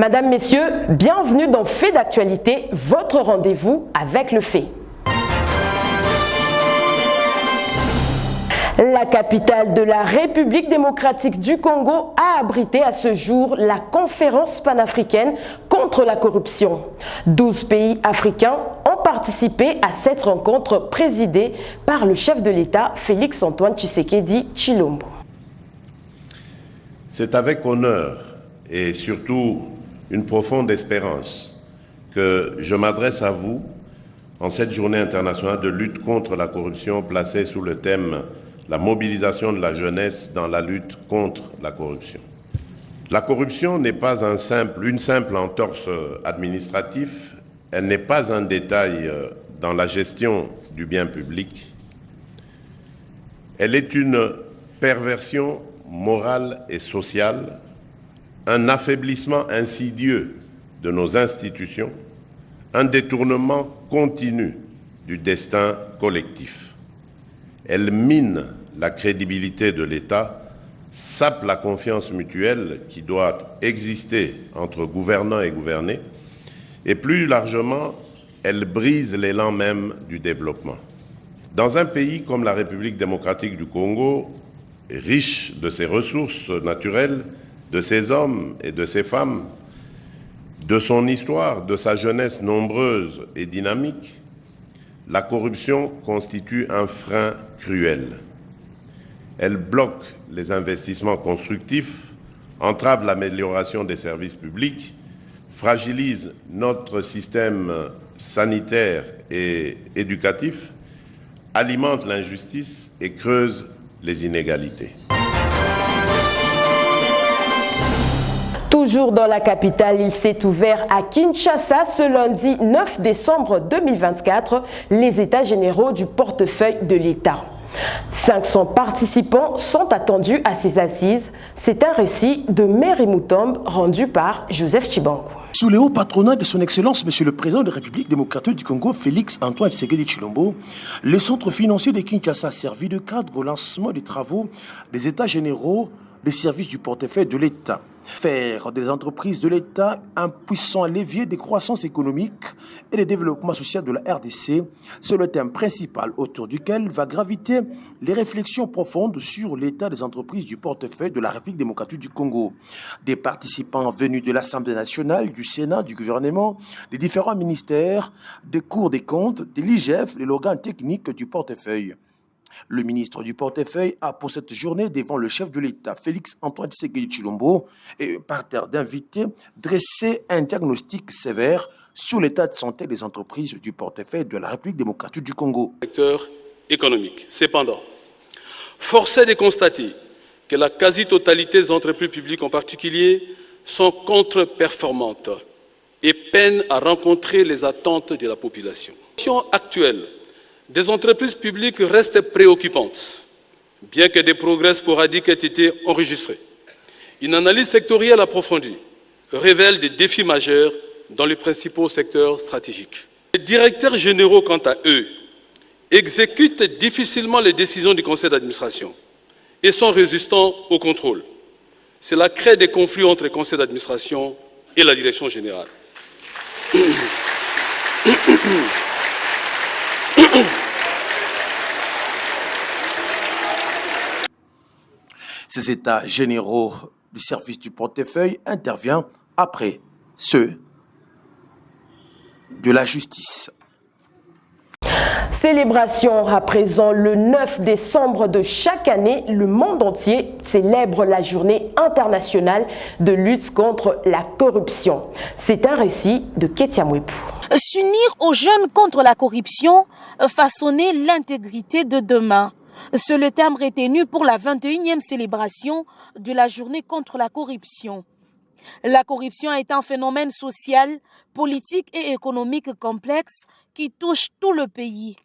Madame, Messieurs, bienvenue dans Fait d'actualité, votre rendez-vous avec le fait. La capitale de la République démocratique du Congo a abrité à ce jour la conférence panafricaine contre la corruption. 12 pays africains ont participé à cette rencontre présidée par le chef de l'État, Félix-Antoine Tshisekedi Tshilombo. C'est avec honneur et surtout une profonde espérance que je m'adresse à vous en cette journée internationale de lutte contre la corruption placée sous le thème « La mobilisation de la jeunesse dans la lutte contre la corruption ». La corruption n'est pas une simple entorse administrative, elle n'est pas un détail dans la gestion du bien public, elle est une perversion morale et sociale, un affaiblissement insidieux de nos institutions, un détournement continu du destin collectif. Elle mine la crédibilité de l'État, sape la confiance mutuelle qui doit exister entre gouvernants et gouvernés, et plus largement, elle brise l'élan même du développement. Dans un pays comme la République démocratique du Congo, riche de ses ressources naturelles, de ses hommes et de ses femmes, de son histoire, de sa jeunesse nombreuse et dynamique, la corruption constitue un frein cruel. Elle bloque les investissements constructifs, entrave l'amélioration des services publics, fragilise notre système sanitaire et éducatif, alimente l'injustice et creuse les inégalités. Toujours dans la capitale, il s'est ouvert à Kinshasa ce lundi 9 décembre 2024 les États généraux du portefeuille de l'État. 500 participants sont attendus à ces assises. C'est un récit de Mary Moutombe rendu par Joseph Chibangu. Sous le haut patronat de son Excellence, Monsieur le Président de la République démocratique du Congo, Félix-Antoine Tshisekedi Tshilombo, le centre financier de Kinshasa a servi de cadre au lancement des travaux des États généraux des services du portefeuille de l'État. Faire des entreprises de l'État un puissant levier de croissance économique et de développement social de la RDC, c'est le thème principal autour duquel va graviter les réflexions profondes sur l'état des entreprises du portefeuille de la République démocratique du Congo. Des participants venus de l'Assemblée nationale, du Sénat, du gouvernement, des différents ministères, des cours des comptes, de l'IGF et l'organe technique du portefeuille. Le ministre du portefeuille a pour cette journée devant le chef de l'État, Félix-Antoine Tshisekedi Tshilombo, et un parterre d'invités dressé un diagnostic sévère sur l'état de santé des entreprises du portefeuille de la République démocratique du Congo. Secteur économique. Cependant, force est de constater que la quasi-totalité des entreprises publiques en particulier sont contre-performantes et peinent à rencontrer les attentes de la population. La situation actuelle des entreprises publiques restent préoccupantes, bien que des progrès sporadiques aient été enregistrés. Une analyse sectorielle approfondie révèle des défis majeurs dans les principaux secteurs stratégiques. Les directeurs généraux, quant à eux, exécutent difficilement les décisions du conseil d'administration et sont résistants au contrôle. Cela crée des conflits entre le conseil d'administration et la direction générale. Ces états généraux du service du portefeuille interviennent après ceux de la justice. Célébration à présent le 9 décembre de chaque année, le monde entier célèbre la journée internationale de lutte contre la corruption. C'est un récit de Ketia Mwepu. S'unir aux jeunes contre la corruption, façonner l'intégrité de demain. C'est le terme retenu pour la 21e célébration de la journée contre la corruption. La corruption est un phénomène social, politique et économique complexe qui touche tout le pays.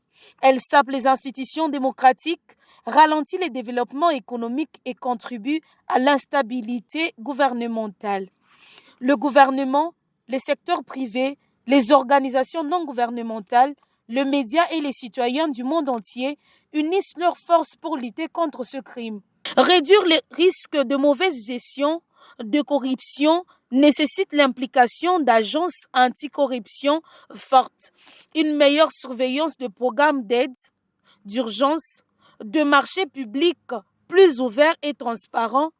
Elle sape les institutions démocratiques, ralentit les développements économiques et contribue à l'instabilité gouvernementale. Le gouvernement, les secteurs privés, les organisations non gouvernementales, le média et les citoyens du monde entier unissent leurs forces pour lutter contre ce crime. Réduire les risques de mauvaise gestion, de corruption, nécessite l'implication d'agences anticorruption fortes, une meilleure surveillance de programmes d'aide, d'urgence, de marchés publics plus ouverts et transparents,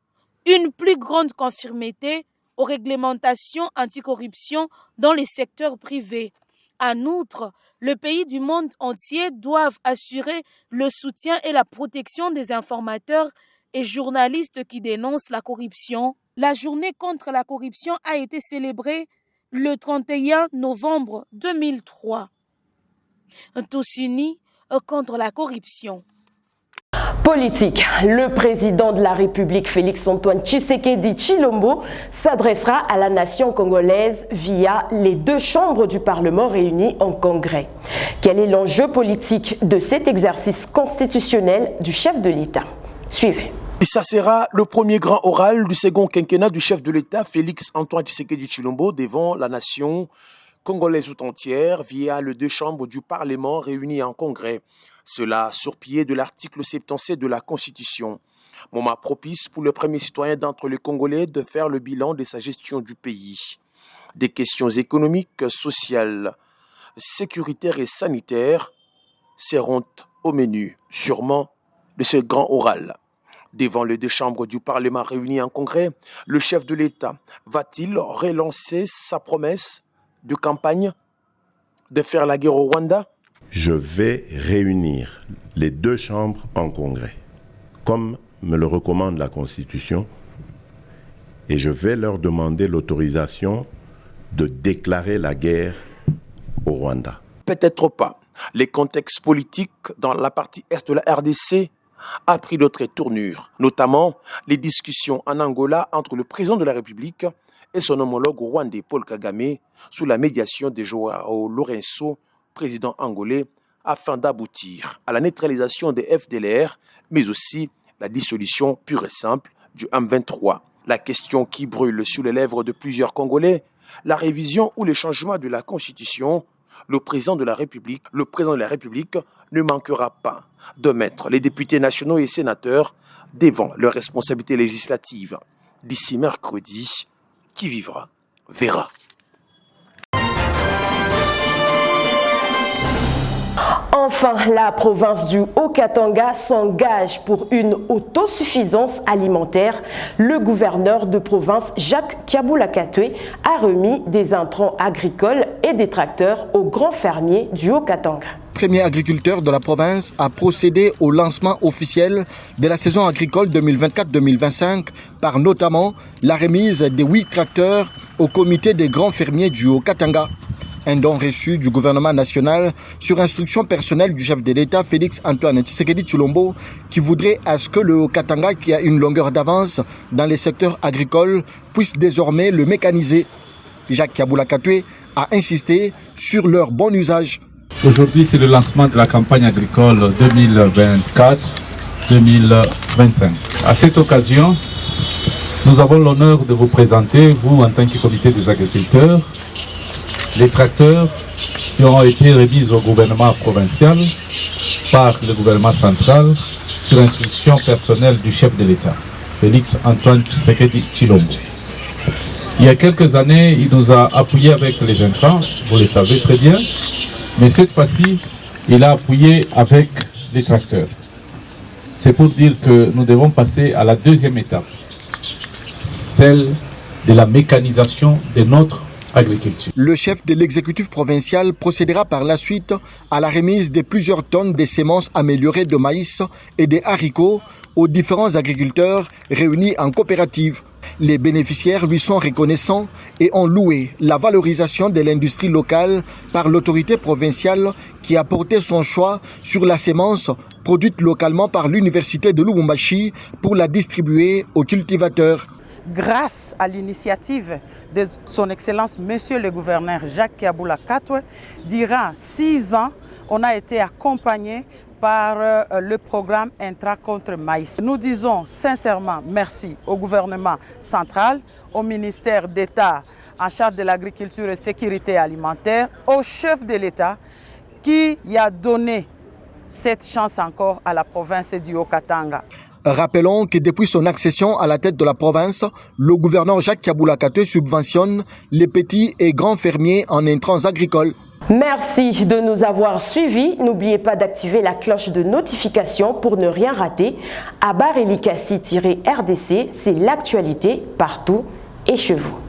une plus grande conformité aux réglementations anticorruption dans les secteurs privés. En outre, le pays du monde entier doivent assurer le soutien et la protection des informateurs et journalistes qui dénoncent la corruption. La journée contre la corruption a été célébrée le 31 novembre 2003. Tous unis contre la corruption. Politique. Le président de la République, Félix-Antoine Tshisekedi Tshilombo, s'adressera à la nation congolaise via les 2 chambres du Parlement réunies en congrès. Quel est l'enjeu politique de cet exercice constitutionnel du chef de l'État? Suivez. Et ça sera le premier grand oral du second quinquennat du chef de l'État, Félix-Antoine Tshisekedi Tshilombo, devant la nation congolaise tout entière via les 2 chambres du Parlement réunies en congrès. Cela sur pied de l'article 77 de la Constitution. Moment propice pour le premier citoyen d'entre les Congolais de faire le bilan de sa gestion du pays. Des questions économiques, sociales, sécuritaires et sanitaires seront au menu, sûrement, de ce grand oral. Devant les 2 chambres du Parlement réunies en congrès, le chef de l'État va-t-il relancer sa promesse de campagne de faire la guerre au Rwanda? Je vais réunir les 2 chambres en congrès, comme me le recommande la Constitution, et je vais leur demander l'autorisation de déclarer la guerre au Rwanda. Peut-être pas. Les contextes politiques dans la partie est de la RDC a pris d'autres tournures, notamment les discussions en Angola entre le président de la République et son homologue rwandais Paul Kagame sous la médiation de Joao Lourenço, président angolais, afin d'aboutir à la neutralisation des FDLR, mais aussi la dissolution pure et simple du M23. La question qui brûle sous les lèvres de plusieurs Congolais, la révision ou les changements de la Constitution, le président de la République ne manquera pas de mettre les députés nationaux et sénateurs devant leurs responsabilités législatives. D'ici mercredi, qui vivra verra. Enfin, la province du Haut-Katanga s'engage pour une autosuffisance alimentaire. Le gouverneur de province, Jacques Kiabula-Katwe, a remis des intrants agricoles et des tracteurs aux grands fermiers du Haut-Katanga. Premier agriculteur de la province a procédé au lancement officiel de la saison agricole 2024-2025 par notamment la remise des 8 tracteurs au comité des grands fermiers du Haut-Katanga. Un don reçu du gouvernement national sur instruction personnelle du chef de l'État Félix-Antoine Tshisekedi Tshilombo qui voudrait à ce que le Haut-Katanga, qui a une longueur d'avance dans les secteurs agricoles, puisse désormais le mécaniser. Jacques Kiabula-Katwe a insisté sur leur bon usage. Aujourd'hui, c'est le lancement de la campagne agricole 2024-2025. À cette occasion, nous avons l'honneur de vous présenter, vous en tant que comité des agriculteurs, les tracteurs qui ont été remis au gouvernement provincial par le gouvernement central sur instruction personnelle du chef de l'État, Félix-Antoine Tshisekedi Tshilombo. Il y a quelques années, il nous a appuyés avec les intrants, vous le savez très bien, mais cette fois-ci, il a appuyé avec les tracteurs. C'est pour dire que nous devons passer à la deuxième étape, celle de la mécanisation de notre agriculture. Le chef de l'exécutif provincial procédera par la suite à la remise de plusieurs tonnes de semences améliorées de maïs et de haricots aux différents agriculteurs réunis en coopérative. Les bénéficiaires lui sont reconnaissants et ont loué la valorisation de l'industrie locale par l'autorité provinciale qui a porté son choix sur la semence produite localement par l'université de Lubumbashi pour la distribuer aux cultivateurs. Grâce à l'initiative de son Excellence Monsieur le Gouverneur Jacques Kiabula-Katwe, durant 6 ans, on a été accompagné par le programme Intra contre Maïs. Nous disons sincèrement merci au gouvernement central, au ministère d'État en charge de l'agriculture et sécurité alimentaire, au chef de l'État qui a donné cette chance encore à la province du Haut-Katanga. Rappelons que depuis son accession à la tête de la province, le gouverneur Jacques Kaboula Katoué subventionne les petits et grands fermiers en intrants agricoles. Merci de nous avoir suivis. N'oubliez pas d'activer la cloche de notification pour ne rien rater. Abar Elikassi-RDC, c'est l'actualité partout et chez vous.